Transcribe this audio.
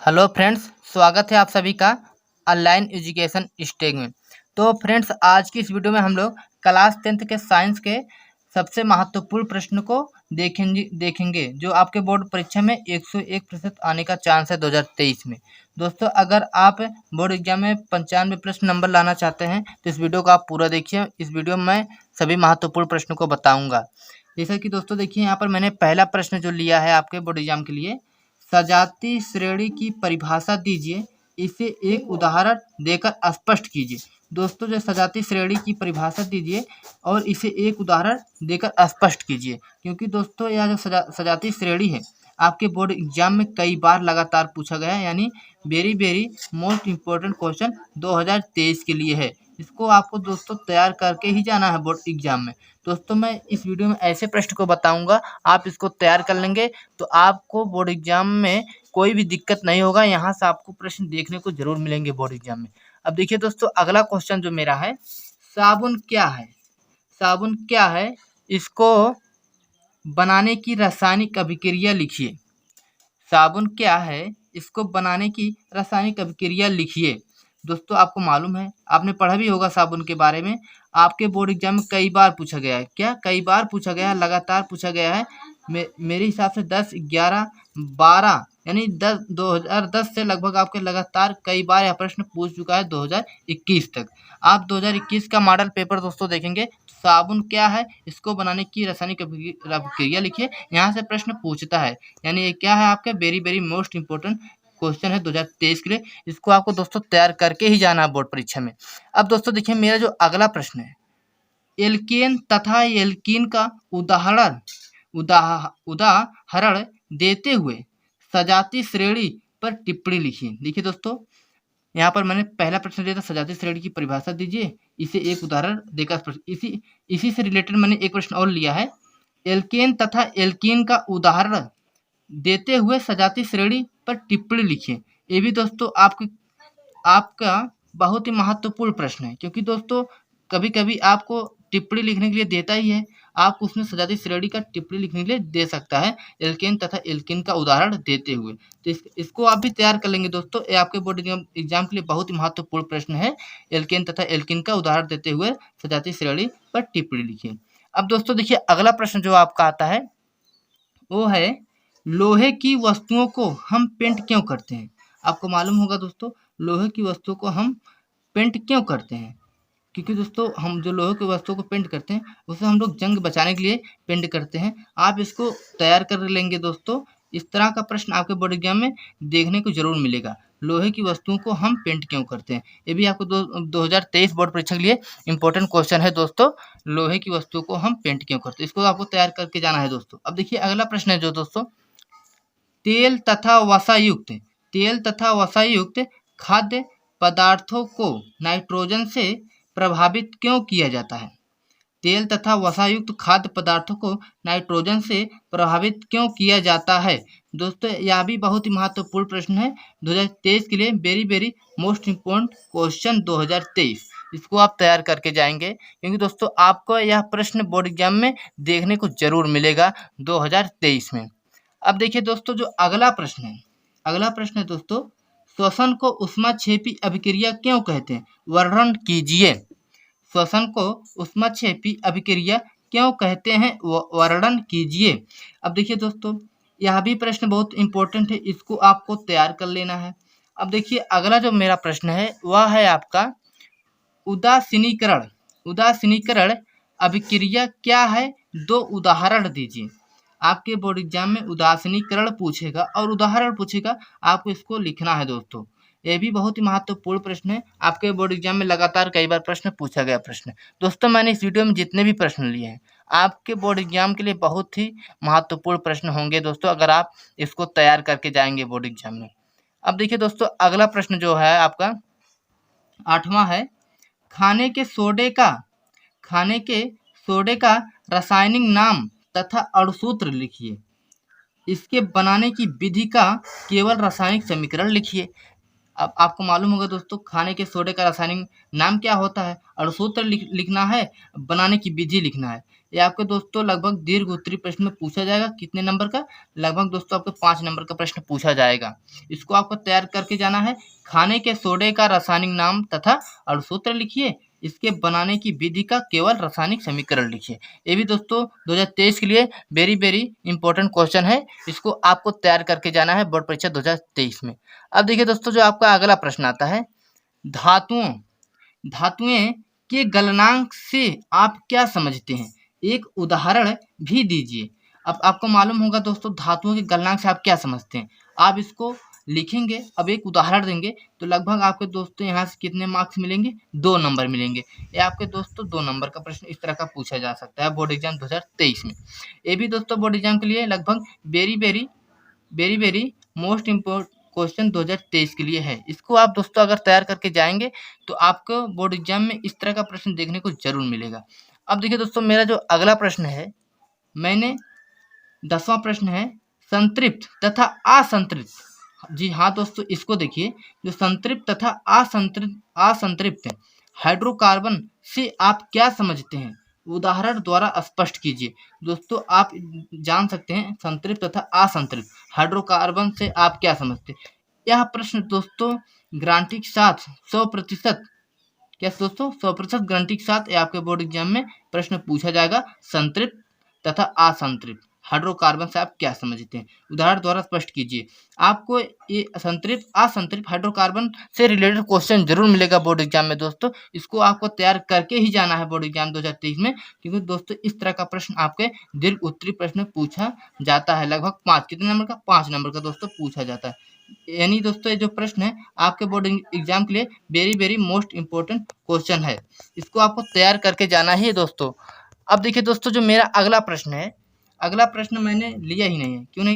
Hello friends, स्वागत है आप सभी का ऑनलाइन एजुकेशन स्टेज में। तो फ्रेंड्स, आज की इस वीडियो में हम लोग क्लास 10th के साइंस के सबसे महत्वपूर्ण प्रश्न को देखेंगे जो आपके बोर्ड परीक्षा में 101% आने का चांस है 2023 में। दोस्तों, अगर आप बोर्ड एग्जाम में 95 प्रश्न नंबर लाना चाहते हैं तो इस वीडियो को आप पूरा देखिए। इस वीडियो में मैं सभी महत्वपूर्ण प्रश्नों को बताऊँगा। जैसा कि दोस्तों देखिए, यहाँ पर मैंने पहला प्रश्न जो लिया है आपके बोर्ड एग्जाम के लिए, सजाती श्रेणी की परिभाषा दीजिए, इसे एक उदाहरण देकर स्पष्ट कीजिए। दोस्तों, जो सजाती श्रेणी की परिभाषा दीजिए और इसे एक उदाहरण देकर स्पष्ट कीजिए, क्योंकि दोस्तों यह जो सजाती श्रेणी है आपके बोर्ड एग्जाम में कई बार लगातार पूछा गया है, यानी वेरी मोस्ट इम्पोर्टेंट क्वेश्चन 2023 के लिए है। इसको आपको दोस्तों तैयार करके ही जाना है बोर्ड एग्जाम में। दोस्तों, मैं इस वीडियो में ऐसे प्रश्न को बताऊंगा, आप इसको तैयार कर लेंगे तो आपको बोर्ड एग्जाम में कोई भी दिक्कत नहीं होगा। यहाँ से आपको प्रश्न देखने को जरूर मिलेंगे बोर्ड एग्जाम में। अब देखिए दोस्तों, अगला क्वेश्चन जो मेरा है, साबुन क्या है? साबुन क्या है, इसको बनाने की रासायनिक अभिक्रिया लिखिए। साबुन क्या है, इसको बनाने की रासायनिक अभिक्रिया लिखिए। दोस्तों, आपको मालूम है, आपने पढ़ा भी होगा साबुन के बारे में, आपके बोर्ड एग्जाम में कई बार पूछा गया है। क्या कई बार पूछा गया है? लगातार पूछा गया है। मेरे हिसाब से 10, 11, 12 यानी 2010 से लगभग आपके लगातार कई बार यह प्रश्न पूछ चुका है 2021 तक। आप 2021 का मॉडल पेपर दोस्तों देखेंगे, साबुन क्या है, इसको बनाने की रासायनिक अभिक्रिया लिखिए। यहाँ से प्रश्न पूछता है, यानी ये क्या है आपके वेरी मोस्ट इम्पोर्टेंट क्वेश्चन है 2023 के लिए। इसको आपको दोस्तों तैयार करके ही जाना है बोर्ड परीक्षा में। अब दोस्तों देखिए, मेरा जो अगला प्रश्न है, एल्केन तथा एल्कीन का उदाहरण देते हुए सजाती श्रेणी पर टिप्पणी लिखिए। देखिए दोस्तों, यहाँ पर मैंने पहला प्रश्न दिया था, सजाती श्रेणी की परिभाषा दीजिए, इसे एक उदाहरण देकर इसी से रिलेटेड मैंने एक प्रश्न और लिया है, एल्केन तथा एल्कीन का उदाहरण देते हुए सजाती श्रेणी पर टिप्पणी लिखिए। ये भी दोस्तों आपका बहुत ही महत्वपूर्ण प्रश्न है, क्योंकि दोस्तों कभी कभी आपको टिप्पणी लिखने के लिए देता ही है, आप उसमें सजाती श्रेणी का टिप्पणी लिखने के लिए दे सकता है, एल्केन तथा एल्कीन का उदाहरण देते हुए। तो इसको आप भी तैयार कर लेंगे दोस्तों। ये आपके बोर्ड एग्जाम के लिए बहुत ही महत्वपूर्ण प्रश्न है, एल्केन तथा एल्कीन का उदाहरण देते हुए सजाती श्रेणी पर टिप्पणी लिखिए। अब दोस्तों देखिए, अगला प्रश्न जो आपका आता है वो है, लोहे की वस्तुओं को हम पेंट क्यों करते हैं? आपको मालूम होगा दोस्तों, लोहे की वस्तुओं को हम पेंट क्यों करते हैं? क्योंकि दोस्तों हम जो लोहे की वस्तुओं को पेंट करते हैं उसे हम लोग जंग बचाने के लिए पेंट करते हैं। आप इसको तैयार कर लेंगे दोस्तों। इस तरह का प्रश्न आपके बोर्ड एग्जाम में देखने को जरूर मिलेगा, लोहे की वस्तुओं को हम पेंट क्यों करते हैं। ये भी आपको 2023 बोर्ड परीक्षा के लिए इंपॉर्टेंट क्वेश्चन है दोस्तों, लोहे की वस्तुओं को हम पेंट क्यों करते हैं, इसको आपको तैयार करके जाना है दोस्तों। अब देखिए, अगला प्रश्न है जो दोस्तों, तेल तथा वसायुक्त खाद्य पदार्थों को नाइट्रोजन से प्रभावित क्यों किया जाता है? तेल तथा वसायुक्त खाद्य पदार्थों को नाइट्रोजन से प्रभावित क्यों किया जाता है? दोस्तों, यह भी बहुत ही महत्वपूर्ण प्रश्न है 2023 के लिए, वेरी मोस्ट इम्पोर्टेंट क्वेश्चन 2023। इसको आप तैयार करके जाएंगे, क्योंकि दोस्तों आपको यह प्रश्न बोर्ड एग्जाम में देखने को जरूर मिलेगा 2023 में। अब देखिए दोस्तों, जो अगला प्रश्न है दोस्तों, श्वसन को ऊष्माक्षेपी अभिक्रिया क्यों कहते हैं? वर्णन कीजिए। श्वसन को ऊष्माक्षेपी अभिक्रिया क्यों कहते हैं? वर्णन कीजिए। अब देखिए दोस्तों, यह भी प्रश्न बहुत इंपॉर्टेंट है, इसको आपको तैयार कर लेना है। अब देखिए, अगला जो मेरा प्रश्न है वह है आपका, उदासीनीकरण अभिक्रिया क्या है? 2 उदाहरण दीजिए। आपके बोर्ड एग्जाम में उदासीनीकरण पूछेगा और उदाहरण पूछेगा, आपको इसको लिखना है दोस्तों। ये भी बहुत ही महत्वपूर्ण प्रश्न है, आपके बोर्ड एग्जाम में लगातार कई बार प्रश्न पूछा गया प्रश्न। दोस्तों, मैंने इस वीडियो में जितने भी प्रश्न लिए हैं आपके बोर्ड एग्जाम के लिए बहुत ही महत्वपूर्ण प्रश्न होंगे दोस्तों, अगर आप इसको तैयार करके जाएंगे बोर्ड एग्जाम में। अब देखिए दोस्तों, अगला प्रश्न जो है आपका 8वां है, खाने के सोडे का रासायनिक नाम तथा अणुसूत्र लिखिए। इसके बनाने की विधि का केवल रासायनिक समीकरण लिखिए। अब आपको मालूम होगा दोस्तों, खाने के सोडे का रासायनिक नाम क्या होता है, और सूत्र लिखना है, बनाने की विधि लिखना है। ये आपके दोस्तों लगभग दीर्घ उत्तरीय प्रश्न में पूछा जाएगा। कितने नंबर का? लगभग दोस्तों आपको 5 नंबर का प्रश्न पूछा जाएगा। इसको आपको तैयार करके जाना है। खाने के सोडे का रासायनिक नाम तथा अणुसूत्र लिखिए, इसके बनाने की विधि का केवल रासायनिक समीकरण लिखिए। ये भी दोस्तों 2023 के लिए वेरी इंपॉर्टेंट क्वेश्चन है। इसको आपको तैयार करके जाना है बोर्ड परीक्षा 2023 में। अब देखिए दोस्तों, जो आपका अगला प्रश्न आता है, धातुएं के गलनांक से आप क्या समझते हैं? एक उदाहरण भी दीजिए। अब आपको मालूम होगा दोस्तों, धातुओं के गलनांक से आप क्या समझते हैं। आप इसको लिखेंगे, अब एक उदाहरण देंगे, तो लगभग आपके दोस्तों यहाँ से कितने मार्क्स मिलेंगे? 2 नंबर मिलेंगे। ये आपके दोस्तों 2 नंबर का प्रश्न इस तरह का पूछा जा सकता है बोर्ड एग्जाम 2023 में। ये भी दोस्तों बोर्ड एग्जाम के लिए लगभग वेरी मोस्ट इम्पोर्टेंट क्वेश्चन 2023 के लिए है। इसको आप दोस्तों अगर तैयार करके जाएंगे तो आपको बोर्ड एग्जाम में इस तरह का प्रश्न देखने को जरूर मिलेगा। अब देखिए दोस्तों, मेरा जो अगला प्रश्न है, मैंने 10वां प्रश्न है, संतृप्त तथा असंतृप्त। जी हाँ दोस्तों, इसको देखिए, जो संतृप्त तथा असंतृप्त हाइड्रोकार्बन से आप क्या समझते हैं? उदाहरण द्वारा स्पष्ट कीजिए। दोस्तों आप जान सकते हैं संतृप्त तथा असंतृप्त हाइड्रोकार्बन से आप क्या समझते हैं। यह प्रश्न दोस्तों गारंटी के साथ 100% क्या दोस्तों 100% गारंटी के साथ आपके बोर्ड एग्जाम में प्रश्न पूछा जाएगा। संतृप्त तथा असंतृप्त हाइड्रोकार्बन से आप क्या समझते हैं? उदाहरण द्वारा स्पष्ट कीजिए। आपको ये संतृप्त असंतृप्त हाइड्रोकार्बन से रिलेटेड क्वेश्चन जरूर मिलेगा बोर्ड एग्जाम में दोस्तों। इसको आपको तैयार करके ही जाना है बोर्ड एग्जाम 2023 में, क्योंकि दोस्तों इस तरह का प्रश्न आपके दीर्घ उत्तरीय प्रश्न पूछा जाता है। लगभग 5 कितने नंबर का? 5 नंबर का दोस्तों पूछा जाता है। यानी दोस्तों ये जो प्रश्न है आपके बोर्ड एग्जाम के लिए वेरी मोस्ट इम्पोर्टेंट क्वेश्चन है। इसको आपको तैयार करके जाना ही है दोस्तों। अब देखिए दोस्तों, जो मेरा अगला प्रश्न है, अगला प्रश्न मैंने लिया ही नहीं है। क्यों नहीं?